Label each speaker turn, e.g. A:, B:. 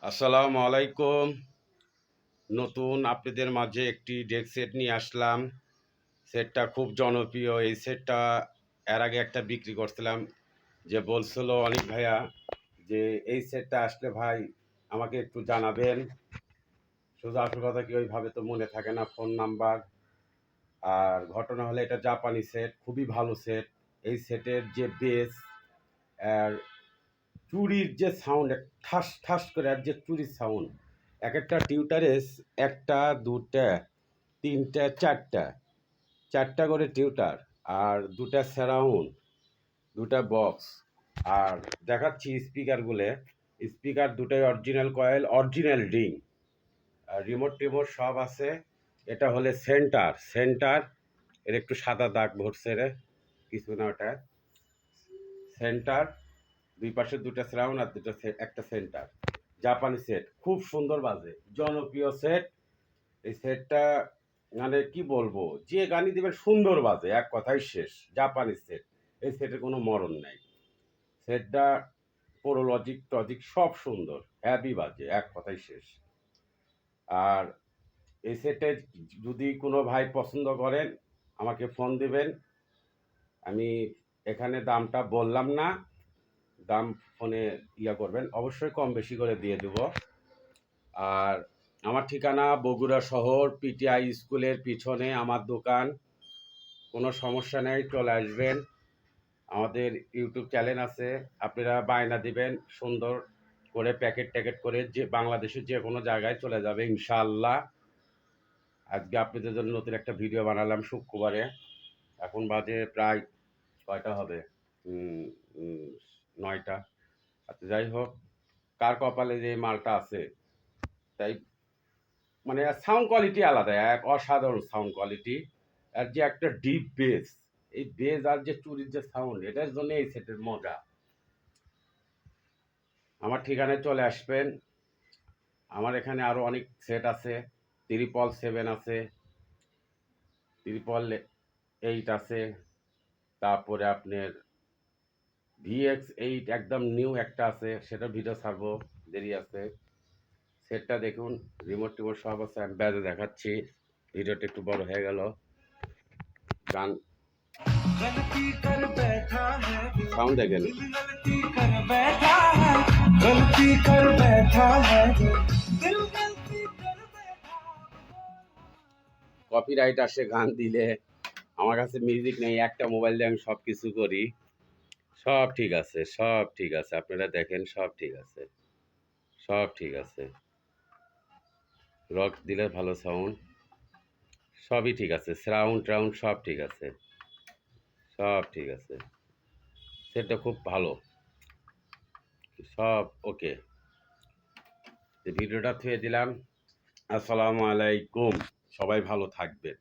A: আসসালামু আলাইকুম। নতুন আপনাদের মাঝে একটি ডেক সেট নিয়ে আসলাম। সেটটা খুব জনপ্রিয়। এই সেটটা এর আগে একটা বিক্রি করছিলাম, যে বলছিল অনেক ভাইয়া যে এই সেটটা আসলে ভাই আমাকে একটু জানাবেন। শুধু আসল কথা কি ওইভাবে তো মনে থাকে না ফোন নাম্বার। আর ঘটনা হলে এটা জাপানি সেট, খুবই ভালো সেট। এই সেটের যে বেস আর চুরির যে সাউন্ড, ঠাস ঠাস করে আর যে চুরির সাউন্ড, এক একটা টিউটারেস একটা দুটা তিনটা চারটা চারটা করে টিউটার আর দুটা সারাউন্ড, দুটা বক্স। আর দেখাচ্ছি স্পিকারগুলো। স্পিকার দুটাই অরিজিনাল কয়েল, অরিজিনাল রিং, আর রিমোট টিমোট সব আছে। এটা হলে সেন্টার সেন্টার এর একটু সাদা দাগ ভরছে রে, কিছু না, ওটা সেন্টার। দুই পাশে দুটো সারাউন্ড আর একটা সেন্টার। জাপানি সেট, খুব সুন্দর বাজে, জনপ্রিয় সেট। এই সেটটা মানে কি বলবো, যে গানই দিবেন সুন্দর বাজে, এক কথাই শেষ। জাপানি সেট, এই সেটের কোনো মরণ নাই। সেটটা পুরো লজিক টজিক সব সুন্দর, হ্যাভি বাজে, এক কথাই শেষ। আর এই সেটে যদি কোনো ভাই পছন্দ করেন আমাকে ফোন দিবেন। আমি এখানে দামটা বললাম না, দাম ফোনে করবেন, অবশ্যই কম বেশি করে দিয়ে দেবো। আর আমার ঠিকানা বগুড়া শহর, পিটিআই স্কুলের পিছনে আমার দোকান। কোনো সমস্যা নেই, চলে আসবেন। আমাদের ইউটিউব চ্যানেল আছে, আপনারা বায়না দিবেন, সুন্দর করে প্যাকেট ট্যাকেট করে যে বাংলাদেশের যে কোনো জায়গায় চলে যাবে ইনশাআল্লাহ। আজকে আপনাদের জন্য নতুন একটা ভিডিও বানালাম শুক্রবারে। এখন বাজে প্রায় কয়টা হবে, 9টা। আচ্ছা, যাই হোক, কার কপালে যে মালটা আছে, তাই মানে সাউন্ড কোয়ালিটি আলাদা, এক অসাধারণ সাউন্ড কোয়ালিটি। আর যে একটা ডিপ বেস, এই বেস আর যে চুরির যে সাউন্ড, এটার জন্য এই সেটের মজা। আমার ঠিকানায় চলে আসবেন। আমার এখানে আরো অনেক সেট আছে, 777 আছে, 888 আছে, তারপরে আপনার VX8 একদম নিউ একটা আছে, সেটা ভিডিও ছাড়বো, দেরি আছে। সেটটা দেখুন, রিমোট টিমোট সব আছে, আমি ব্যাজে দেখাচ্ছি। ভিডিওটা একটু বড় হয়ে গেল, গান साउंड देखिए ना। কপিরাইট আসে গান দিলে। আমার কাছে মিউজিক নেই, একটা মোবাইল দিয়ে আমি সব কিছু করি। সব ঠিক আছে, সব ঠিক আছে, আপনারা দেখেন, সব ঠিক আছে, সব ঠিক আছে। রক দিলে ভালো সাউন্ড, সবই ঠিক আছে, সাউন্ড টাউন্ড সব ঠিক আছে, সব ঠিক আছে। সেটা খুব ভালো, সব ওকে। ভিডিওটা থুয়ে দিলাম। আসসালামু আলাইকুম, সবাই ভালো থাকবেন।